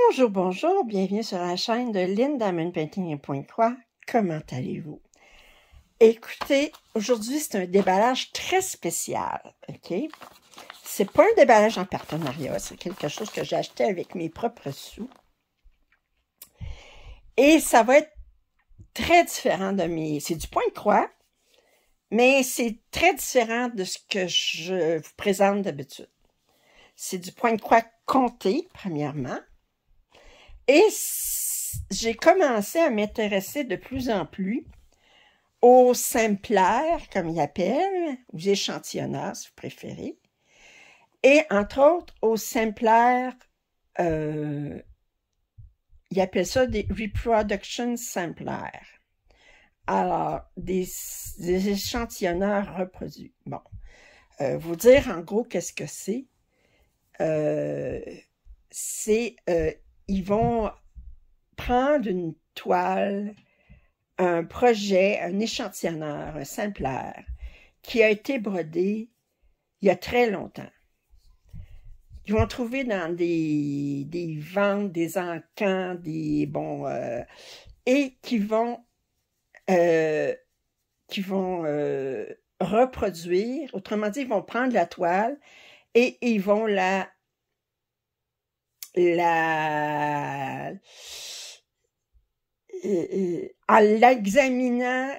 Bonjour, bonjour, bienvenue sur la chaîne de Lynn Diamond Painting & Comment allez-vous? Écoutez, aujourd'hui c'est un déballage très spécial, ok? C'est pas un déballage en partenariat, c'est quelque chose que j'ai acheté avec mes propres sous. Et ça va être très différent de mes... C'est du point de croix, mais c'est très différent de ce que je vous présente d'habitude. C'est du point de croix compté, premièrement. Et j'ai commencé à m'intéresser de plus en plus aux simplaires, comme ils appellent, aux échantillonneurs, si vous préférez, et entre autres aux simplaires, ils appellent ça des reproduction samplaires. Alors, des échantillonneurs reproduits. Bon, vous dire en gros qu'est-ce que c'est. Ils vont prendre une toile, un projet, un échantillonneur, un simplaire, qui a été brodé il y a très longtemps. Ils vont trouver dans des ventes, des encans, et qui vont reproduire. Autrement dit, ils vont prendre la toile et ils vont en l'examinant,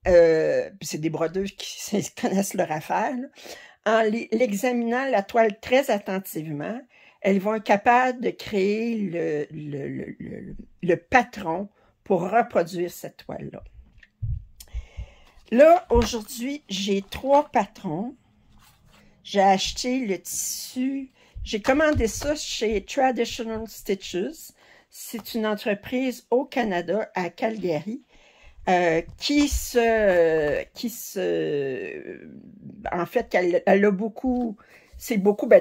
c'est des brodeuses qui connaissent leur affaire, là, en l'examinant la toile très attentivement, elles vont être capables de créer le patron pour reproduire cette toile-là. Là, aujourd'hui, j'ai 3 patrons. J'ai acheté le tissu. J'ai commandé ça chez Traditional Stitches. C'est une entreprise au Canada, à Calgary, en fait, elle a beaucoup,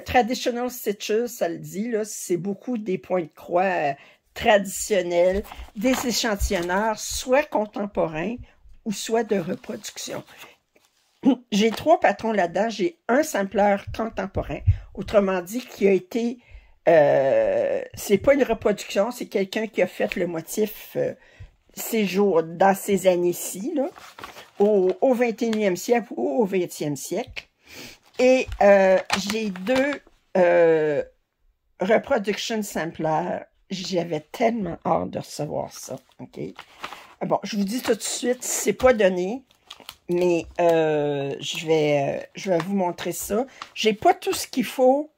Traditional Stitches, ça le dit, là, c'est beaucoup des points de croix traditionnels, des échantillonneurs, soit contemporains ou soit de reproduction. J'ai 3 patrons là-dedans. J'ai un simpleur contemporain, autrement dit, qui a été... c'est pas une reproduction, c'est quelqu'un qui a fait le motif dans ces années-ci, là, au 21e siècle ou au 20e siècle. Et j'ai 2 reproduction samplers. J'avais tellement hâte de recevoir ça. OK? Bon, je vous dis tout de suite, c'est pas donné. Mais je vais vous montrer ça. J'ai pas tout ce qu'il faut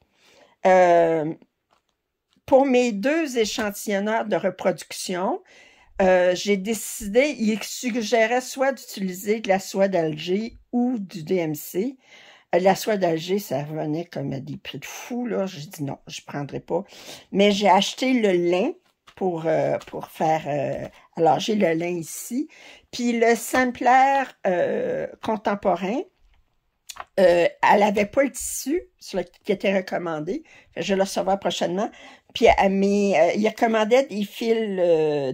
pour mes 2 échantillonneurs de reproduction. J'ai décidé, il suggérait soit d'utiliser de la soie d'Alger ou du DMC. La soie d'Alger, ça revenait comme à des prix de fou, là. J'ai dit non, je ne prendrai pas. Mais j'ai acheté le lin pour faire... alors, j'ai le lin ici. Puis le sampler contemporain, elle n'avait pas le tissu qui était recommandé. Je vais le recevoir prochainement. Puis il recommandait des fils,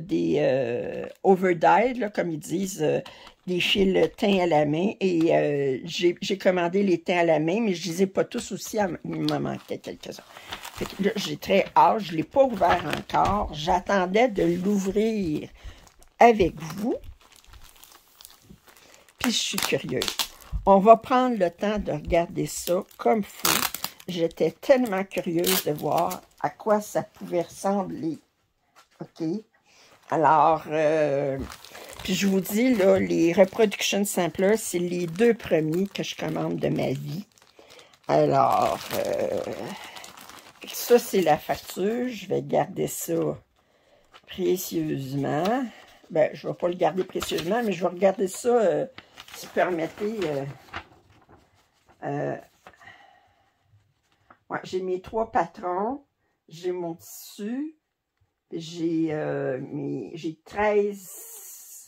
des overdyed, là, comme ils disent, des fils teints à la main. Et j'ai commandé les teints à la main, mais je ne les ai pas tous aussi. Il m'en manquait quelques-uns. J'ai très hâte. Je ne l'ai pas ouvert encore. J'attendais de l'ouvrir avec vous. Puis je suis curieuse. On va prendre le temps de regarder ça comme fou. J'étais tellement curieuse de voir à quoi ça pouvait ressembler. OK? Alors, puis je vous dis, là, les Reproduction Samplers, c'est les 2 premiers que je commande de ma vie. Alors, ça, c'est la facture. Je vais garder ça précieusement. Ben, je ne vais pas le garder précieusement, mais je vais regarder ça, si vous permettez. Ouais, j'ai mes 3 patrons, j'ai mon tissu, j'ai 13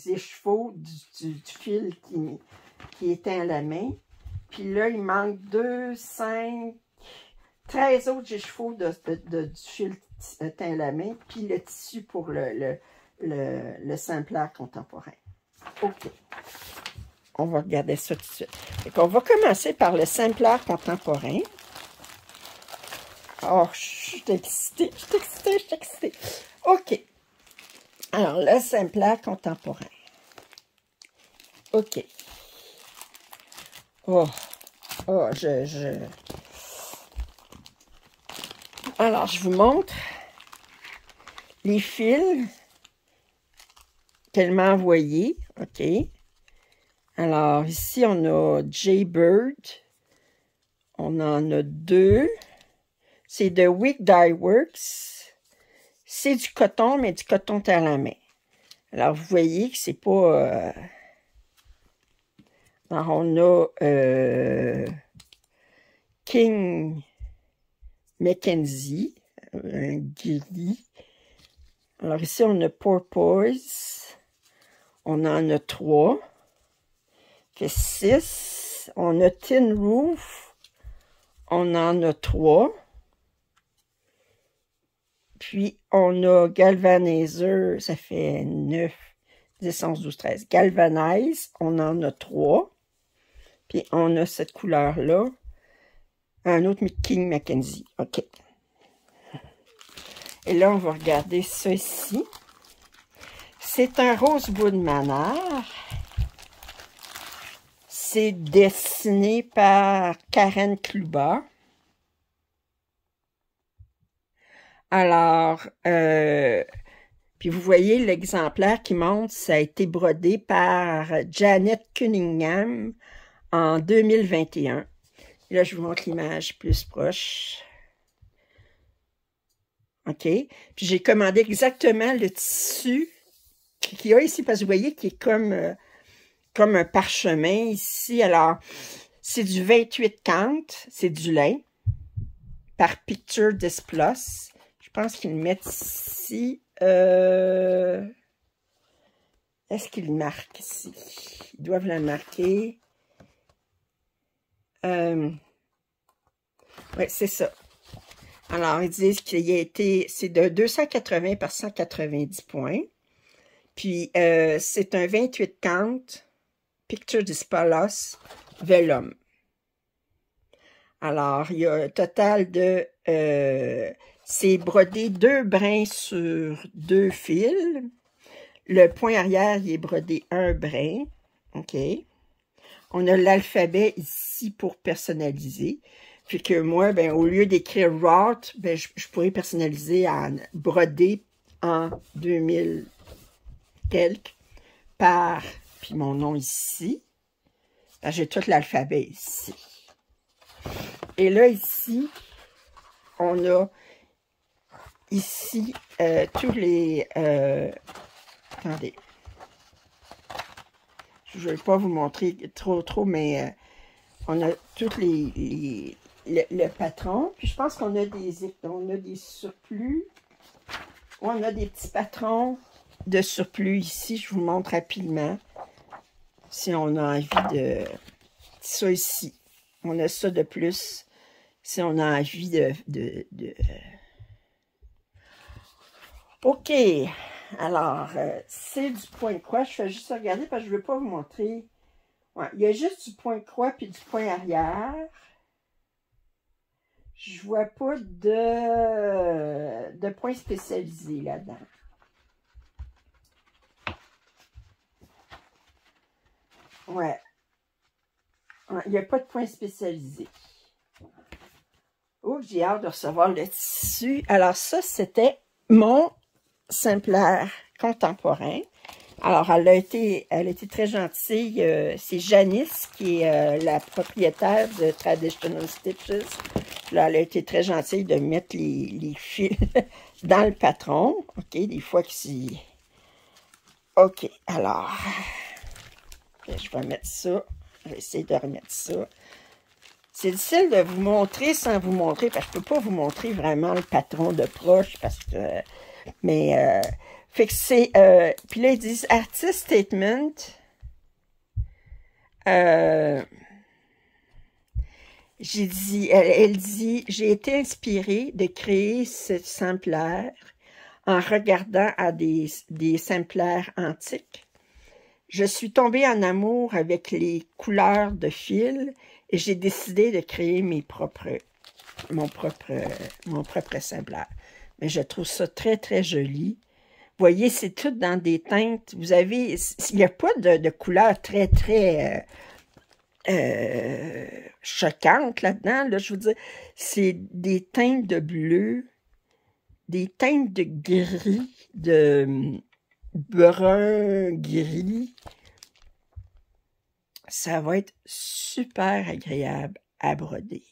écheveaux du fil qui est teint à la main. Puis là, il manque 2, 5, 13 autres écheveaux du fil teint à la main, puis le tissu pour le simpleur contemporain. OK. On va regarder ça tout de suite. On va commencer par le simpleur contemporain. Oh, je suis excitée, je suis excitée, je suis excitée. OK. Alors, le simpleur contemporain. OK. Oh, oh, Alors, je vous montre les fils qu'elle m'a envoyés. OK. Alors, ici, on a Jaybird. On en a 2. C'est de Wick Dye Works. C'est du coton, mais du coton à la main. Alors, vous voyez que c'est pas... Alors, on a King Mackenzie, un gris. Alors, ici, on a Porpoise. On en a 3. Fait 6. On a Tin Roof. On en a 3. Puis, on a Galvanizer, ça fait 9, 10, 11, 12, 13. Galvanize, on en a 3. Puis, on a cette couleur-là. Un autre King Mackenzie. OK. Et là, on va regarder ça ici. C'est un Rosewood Manor. C'est dessiné par Karen Kluba. Alors, puis vous voyez l'exemplaire qui montre, ça a été brodé par Janet Cunningham en 2021. Et là, je vous montre l'image plus proche. OK. Puis j'ai commandé exactement le tissu qu'il y a ici, parce que vous voyez qu'il est comme un parchemin ici. Alors, c'est du 28 cantes, c'est du lin, par Picture This Plus. Je pense qu'ils le mettent ici. Est-ce qu'ils le marquent ici? Ils doivent le marquer. Oui, c'est ça. Alors, ils disent qu'il a été... C'est de 280 par 190 points. Puis, c'est un 28 cantes Picture This Plus Vellum. Alors, il y a un total de... c'est brodé 2 brins sur 2 fils. Le point arrière, il est brodé 1 brin. OK. On a l'alphabet ici pour personnaliser. Puis que moi, ben, au lieu d'écrire Wrought, ben, je pourrais personnaliser en broder en 2000 quelques par, puis mon nom ici. Ben, j'ai tout l'alphabet ici. Et là, ici, on a ici tous les... attendez. Je ne vais pas vous montrer trop, mais on a tous le patron. Puis je pense qu'on a des surplus. On a des petits patrons de surplus ici. Je vous montre rapidement. Si on a envie de... Ça ici. On a ça de plus. Si on a envie de... OK. Alors, c'est du point de croix. Je fais juste regarder parce que je ne veux pas vous montrer. Ouais, il y a juste du point de croix puis du point arrière. Je vois pas de point spécialisé là-dedans. Ouais. Il n'y a pas de point spécialisé. Oh, j'ai hâte de recevoir le tissu. Alors ça, c'était mon simpleur contemporain. Alors, elle a été très gentille. C'est Janice qui est la propriétaire de Traditional Stitches. Là, elle a été très gentille de mettre les fils dans le patron. OK, des fois que c'est... OK, alors... Je vais mettre ça. Je vais essayer de remettre ça. C'est difficile de vous montrer sans vous montrer, parce que je ne peux pas vous montrer vraiment le patron de proche, parce que... Mais... fait que c'est... puis là, ils disent Artist Statement. Elle dit, j'ai été inspirée de créer ce exemplaire en regardant à des exemplaires antiques. Je suis tombée en amour avec les couleurs de fil et j'ai décidé de créer mes propres mon propre exemplaire. Mais je trouve ça très, très joli. Vous voyez, c'est tout dans des teintes. Vous avez, il n'y a pas de couleur très, très choquante là-dedans. Là, je veux dire, c'est des teintes de bleu, des teintes de gris, de brun gris. Ça va être super agréable à broder.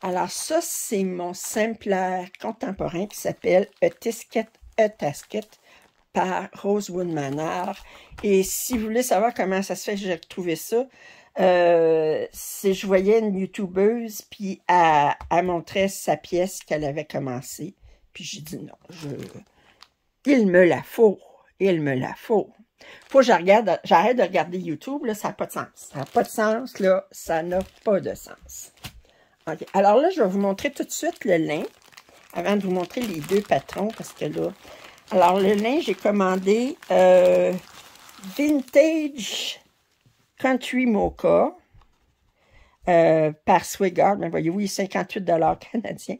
Alors ça, c'est mon exemplaire contemporain qui s'appelle A Tasket par Rosewood Manor. Et si vous voulez savoir comment ça se fait que j'ai retrouvé ça, c'est je voyais une YouTubeuse, puis elle montrait sa pièce qu'elle avait commencé. Puis j'ai dit non, il me la faut, il me la faut. Faut que j'arrête de regarder YouTube, là, ça n'a pas de sens. Ça n'a pas de sens, là, ça n'a pas de sens. OK. Alors là, je vais vous montrer tout de suite le lin, avant de vous montrer les deux patrons, parce que là... Alors, le lin, j'ai commandé Vintage Country Mocha par Swigard. Mais voyez-vous, il est 58$ canadiens.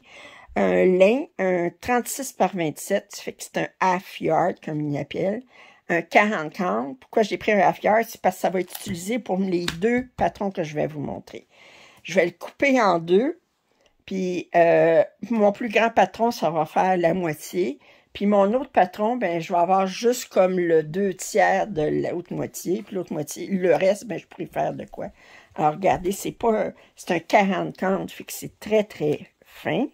Un lin, un 36 par 27, ça fait que c'est un half yard, comme il appelle. Un 40-40. Pourquoi j'ai pris un half yard? C'est parce que ça va être utilisé pour les deux patrons que je vais vous montrer. Je vais le couper en deux. Puis, mon plus grand patron, ça va faire la moitié. Puis, mon autre patron, ben, je vais avoir juste comme le 2/3 de l'autre moitié. Puis, l'autre moitié, le reste, ben, je pourrais faire de quoi? Alors, regardez, c'est un 40-40, fait que c'est très, très fin.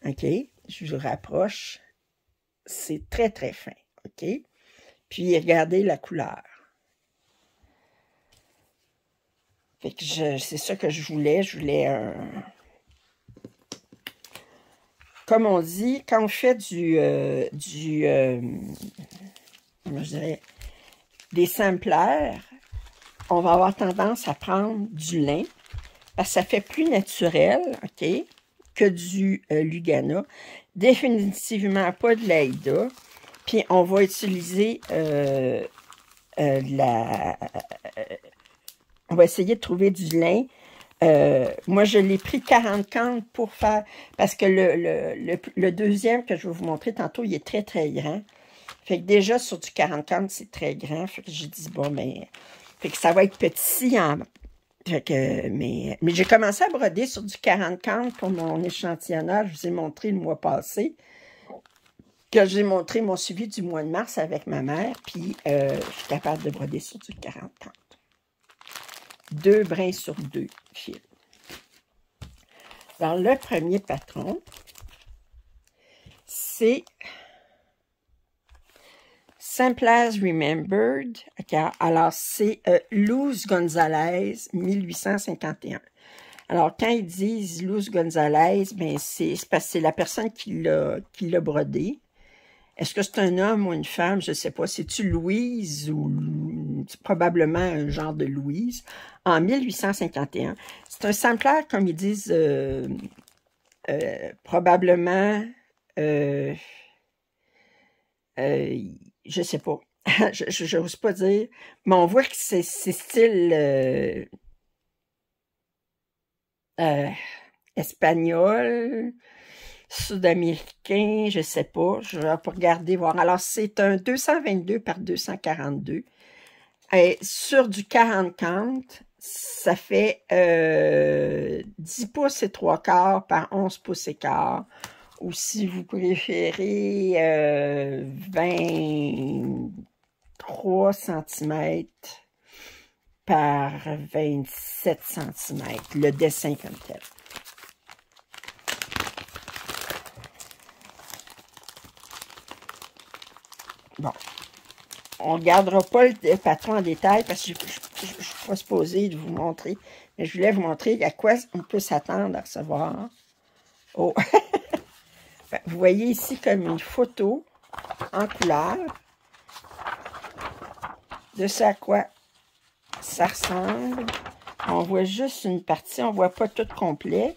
OK? Je vous rapproche. C'est très, très fin. OK? Puis, regardez la couleur. Fait que c'est ça que je voulais. Je voulais un... Comme on dit, quand on fait comment je dirais, des samplers, on va avoir tendance à prendre du lin, parce que ça fait plus naturel, OK, que du Lugana. Définitivement pas de l'Aïda. Puis on va utiliser on va essayer de trouver du lin. Moi, je l'ai pris 40-40 pour faire, parce que le deuxième que je vais vous montrer tantôt, il est très, très grand. Fait que déjà, sur du 40-40, c'est très grand. Fait que j'ai dit, bon, mais, fait que ça va être petit fait que, mais j'ai commencé à broder sur du 40-40 pour mon échantillonnage. Je vous ai montré le mois passé, que j'ai montré mon suivi du mois de mars avec ma mère, puis je suis capable de broder sur du 40-40. 2 brins sur 2 fils. Alors, le premier patron, c'est Simple as Remembered. Okay. Alors, c'est Luz Gonzalez, 1851. Alors, quand ils disent Luz Gonzalez, ben c'est parce que c'est la personne qui l'a brodé. Est-ce que c'est un homme ou une femme? Je ne sais pas. C'est-tu Louise ou probablement un genre de Louise? En 1851. C'est un sampler, comme ils disent, probablement, je ne sais pas. Je n'ose pas dire. Mais on voit que c'est style espagnol, sud-américain, je ne sais pas. Je vais regarder, voir. Alors, c'est un 222 par 242. Et sur du 40-40, ça fait 10 pouces et 3/4 par 11 pouces et quart. Ou si vous préférez 23 cm par 27 cm. Le dessin comme tel. Bon. On ne gardera pas le patron en détail parce que je ne suis pas supposée de vous montrer. Mais je voulais vous montrer à quoi on peut s'attendre à recevoir. Oh! Vous voyez ici comme une photo en couleur de ce à quoi ça ressemble. On voit juste une partie, on ne voit pas tout complet.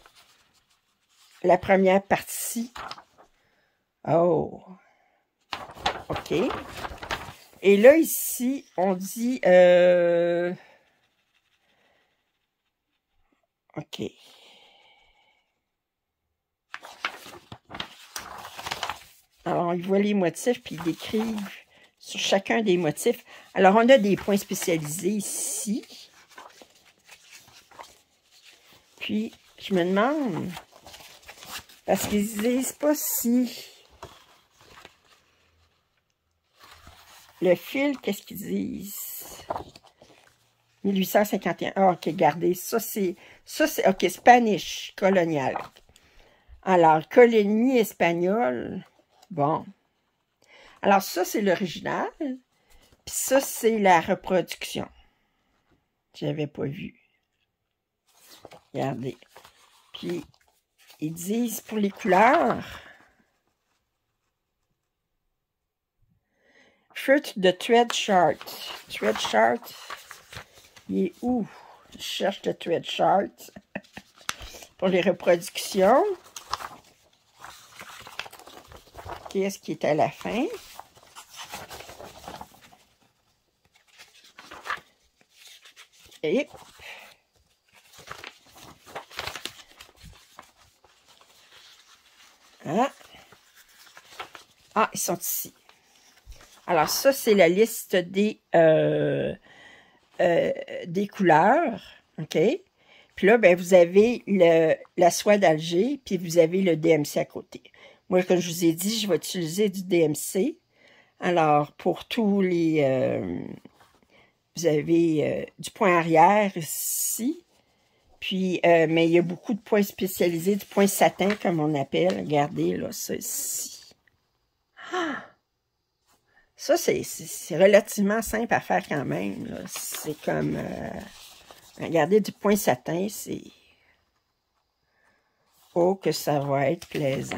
La première partie. Oh! OK. Et là, ici, on dit... OK. bon, ils voient les motifs, puis ils décrivent sur chacun des motifs. Alors, on a des points spécialisés ici. Puis, je me demande, parce qu'ils ne disent pas si le fil, qu'est-ce qu'ils disent? 1851. Ah, ok, regardez, ça c'est, ok, Spanish, colonial. Alors, colonie espagnole, bon. Alors, ça, c'est l'original, puis ça, c'est la reproduction. J'avais pas vu. Regardez. Puis, ils disent pour les couleurs, shirt de thread chart. Thread chart, il est où? Je cherche le thread chart pour les reproductions. Qu'est-ce qui est à la fin? Et ah, ils sont ici. Alors, ça, c'est la liste des couleurs. OK? Puis là, ben, vous avez la soie d'Alger, puis vous avez le DMC à côté. Moi, comme je vous ai dit, je vais utiliser du DMC. Alors, pour tous les... vous avez du point arrière ici. Puis, mais il y a beaucoup de points spécialisés, du point satin, comme on appelle. Regardez, là, ça ici. Ah! Ça, c'est relativement simple à faire quand même. C'est comme... regardez, du point satin, c'est... Oh, que ça va être plaisant.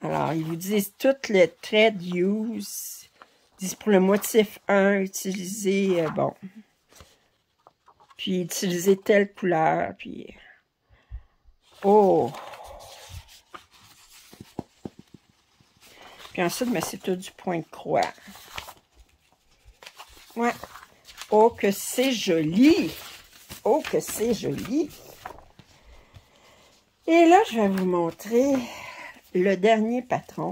Alors, ils vous disent toutes les thread use. Ils disent pour le motif 1, utilisez... bon. Puis, utilisez telle couleur. Puis... Oh! Puis ensuite, ben, c'est tout du point de croix. Ouais. Oh, que c'est joli! Oh, que c'est joli! Et là, je vais vous montrer le dernier patron.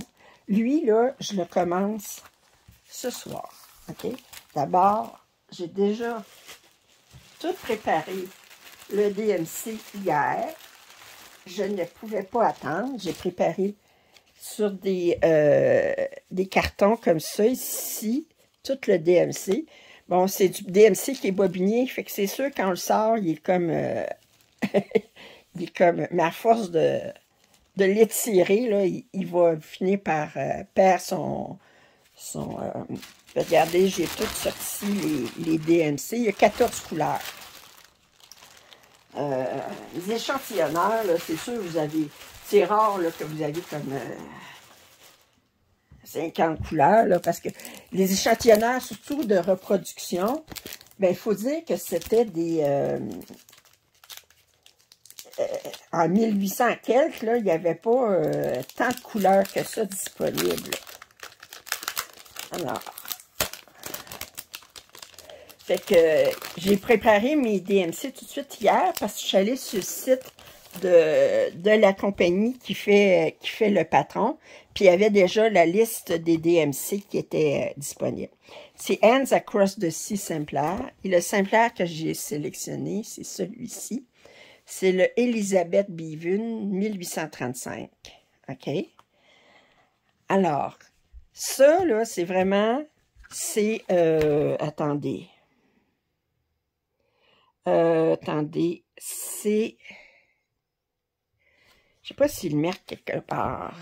Lui, là, je le commence ce soir. OK? D'abord, j'ai déjà tout préparé le DMC hier. Je ne pouvais pas attendre. J'ai préparé sur des cartons comme ça, ici, tout le DMC. Bon, c'est du DMC qui est bobiné, fait que c'est sûr, quand on le sort, il est comme... il est comme... Mais à force de l'étirer, là, il va finir par perdre son regardez, j'ai tout sorti, les DMC. Il y a 14 couleurs. Les échantillonneurs, là, c'est sûr, vous avez... C'est rare là, que vous avez comme 50 couleurs, là, parce que les échantillonneurs, surtout de reproduction, ben, il faut dire que c'était des... en 1800 quelques, là, il n'y avait pas tant de couleurs que ça disponibles. Alors, fait que j'ai préparé mes DMC tout de suite hier parce que je suis allée sur le site de la compagnie qui fait le patron, puis il y avait déjà la liste des DMC qui était disponible. C'est Hands Across the Sea Sampler, et le sampler que j'ai sélectionné, c'est celui-ci. C'est le Elizabeth Beaven 1835. OK? Alors, ça, là, c'est vraiment... C'est... attendez. Attendez. C'est... Je sais pas s'il marque quelque part.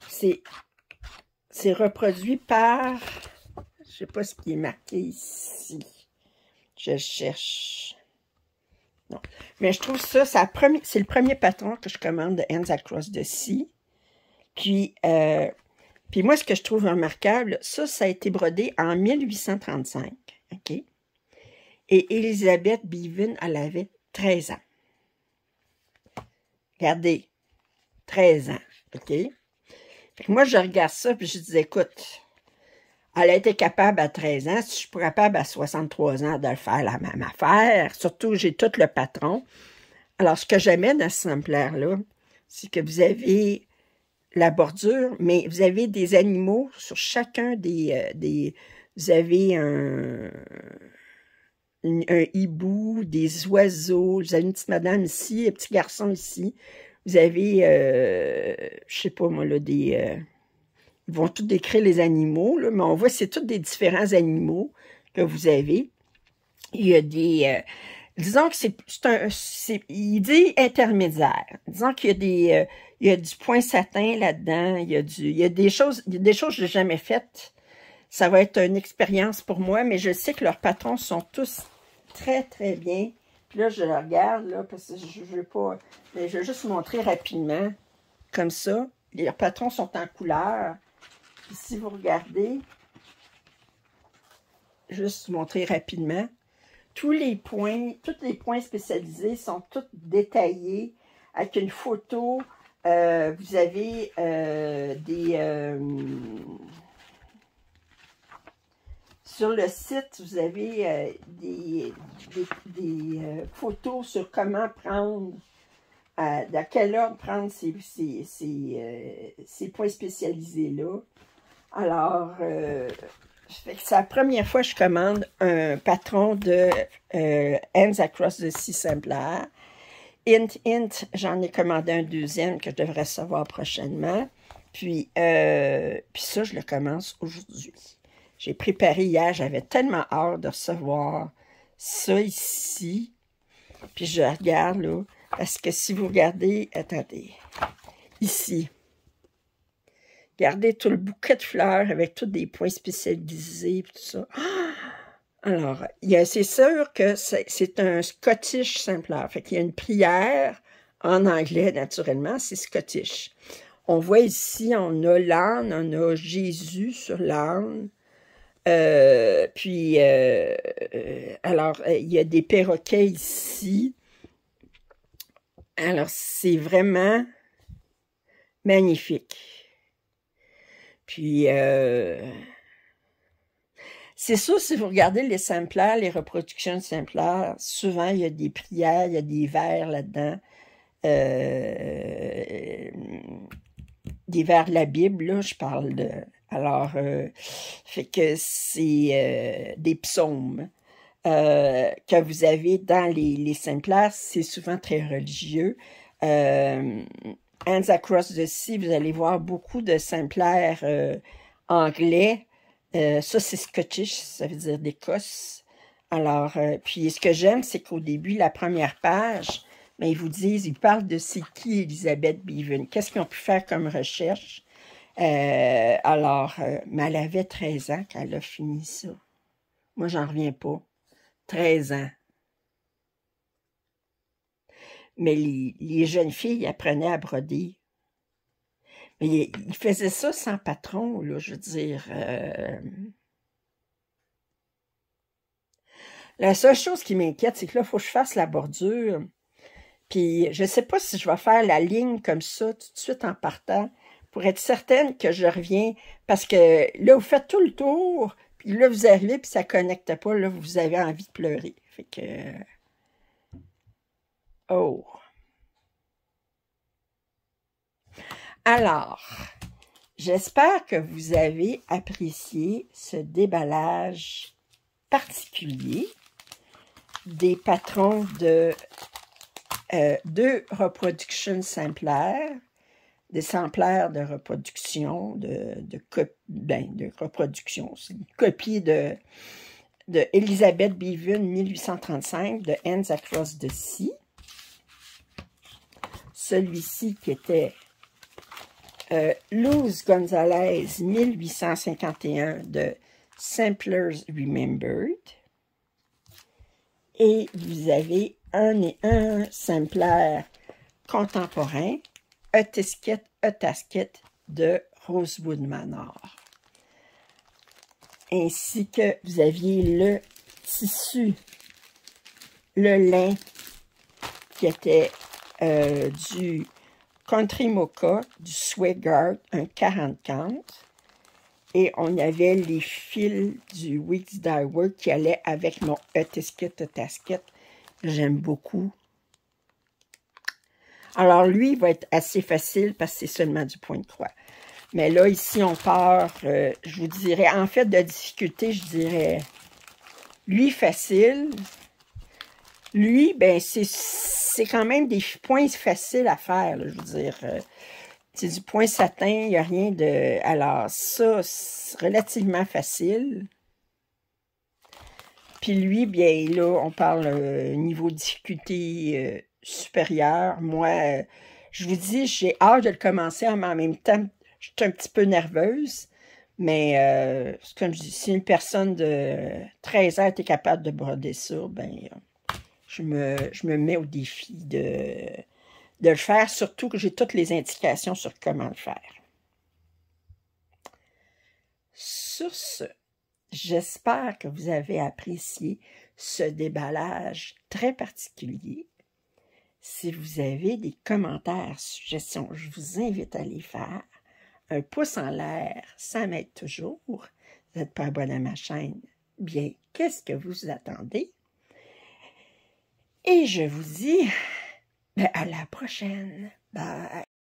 C'est reproduit par... Je sais pas ce qui est marqué ici. Je cherche. Non. Mais je trouve ça, c'est le premier patron que je commande de Hands Across the Sea. Puis moi, ce que je trouve remarquable, ça a été brodé en 1835. OK? Et Elizabeth Beaven, elle avait 13 ans. Regardez, 13 ans. OK? Fait que moi, je regarde ça, puis je dis, écoute, elle a été capable à 13 ans, si je suis capable à 63 ans de le faire la même affaire, surtout j'ai tout le patron. Alors, ce que j'aimais dans ce exemplaire-là, c'est que vous avez la bordure, mais vous avez des animaux sur chacun des vous avez un hibou, des oiseaux, vous avez une petite madame ici, un petit garçon ici, vous avez, je sais pas moi, là, ils vont tous décrire les animaux, là, mais on voit que c'est tous des différents animaux que vous avez. Il y a des... disons que il dit intermédiaire. Disons qu'il y a il y a du point satin là-dedans, il y a des choses que j'ai jamais faites. Ça va être une expérience pour moi, mais je sais que leurs patrons sont tous très, très bien. Puis là, je le regarde, là, parce que je veux pas... Mais je vais juste montrer rapidement, comme ça. Les patrons sont en couleur. Puis si vous regardez, juste montrer rapidement, tous les points spécialisés sont tous détaillés avec une photo. Vous avez sur le site, vous avez des photos sur comment prendre, dans quel ordre prendre ces points spécialisés-là. Alors, c'est la première fois que je commande un patron de Hands Across the Sea exemplaire. Hint, j'en ai commandé un deuxième que je devrais recevoir prochainement. Puis ça, je le commence aujourd'hui. J'ai préparé hier, j'avais tellement hâte de recevoir ça ici. Puis je regarde là, parce que si vous regardez, attendez, ici. Regardez tout le bouquet de fleurs avec tous des points spécialisés et tout ça. Alors, c'est sûr que c'est un Scottish exemplaire. Fait qu'il y a une prière en anglais, naturellement, c'est Scottish. On voit ici, on a l'âne, on a Jésus sur l'âne. Alors, il y a des perroquets ici. Alors, c'est vraiment magnifique. Puis, c'est sûr, si vous regardez les exemplaires, les reproductions exemplaires, souvent, il y a des prières, il y a des vers là-dedans. Des vers de la Bible, là, je parle de... Alors, fait que c'est des psaumes que vous avez dans les exemplaires, c'est souvent très religieux. Hands Across the Sea, vous allez voir beaucoup de exemplaires anglais. Ça, c'est Scottish, ça veut dire d'Écosse. Alors, puis ce que j'aime, c'est qu'au début, la première page, mais ils vous disent, ils parlent de c'est qui Elizabeth Beaven, qu'est-ce qu'ils ont pu faire comme recherche. Mais elle avait 13 ans quand elle a fini ça. Moi, j'en reviens pas. 13 ans. Mais les jeunes filles apprenaient à broder. Mais ils faisaient ça sans patron, là, je veux dire. La seule chose qui m'inquiète, c'est que là, il faut que je fasse la bordure. Puis, je ne sais pas si je vais faire la ligne comme ça, tout de suite en partant, pour être certaine que je reviens. Parce que là, vous faites tout le tour, puis là, vous arrivez, puis ça ne connecte pas. Là, vous avez envie de pleurer. Fait que... Oh! Alors, j'espère que vous avez apprécié ce déballage particulier des patrons de deux reproductions exemplaires, des exemplaires de reproduction, de reproduction, c'est une copie de Elizabeth Beaven 1835 de Hands Across the Sea. Celui-ci qui était Luz Gonzalez 1851 de Samplers Remembered. Et vous avez un exemplaire contemporain, A Tasket de Rosewood Manor. Ainsi que vous aviez le tissu, le lin qui était du Country Mocha, du Swagard, un 44. Et on avait les fils du Weeks Dyework qui allaient avec mon A Tasket. J'aime beaucoup Alors, lui, il va être assez facile parce que c'est seulement du point de croix. Mais là, ici, on part, je vous dirais, en fait, de difficulté, je dirais, lui, facile. Lui, ben, c'est quand même des points faciles à faire, là, je veux dire. C'est du point satin, il n'y a rien de... Alors, ça, c'est relativement facile. Puis lui, bien, là, on parle niveau difficulté supérieur. Moi, je vous dis, j'ai hâte de le commencer, mais en même temps, je suis un petit peu nerveuse. Mais, comme je dis, si une personne de 13 ans était capable de broder ça, ben, je me mets au défi de le faire, surtout que j'ai toutes les indications sur comment le faire. Sur ce, j'espère que vous avez apprécié ce déballage très particulier. Si vous avez des commentaires, suggestions, je vous invite à les faire. Un pouce en l'air, ça m'aide toujours. Vous n'êtes pas abonné à ma chaîne? Bien, qu'est-ce que vous attendez? Et je vous dis à la prochaine. Bye!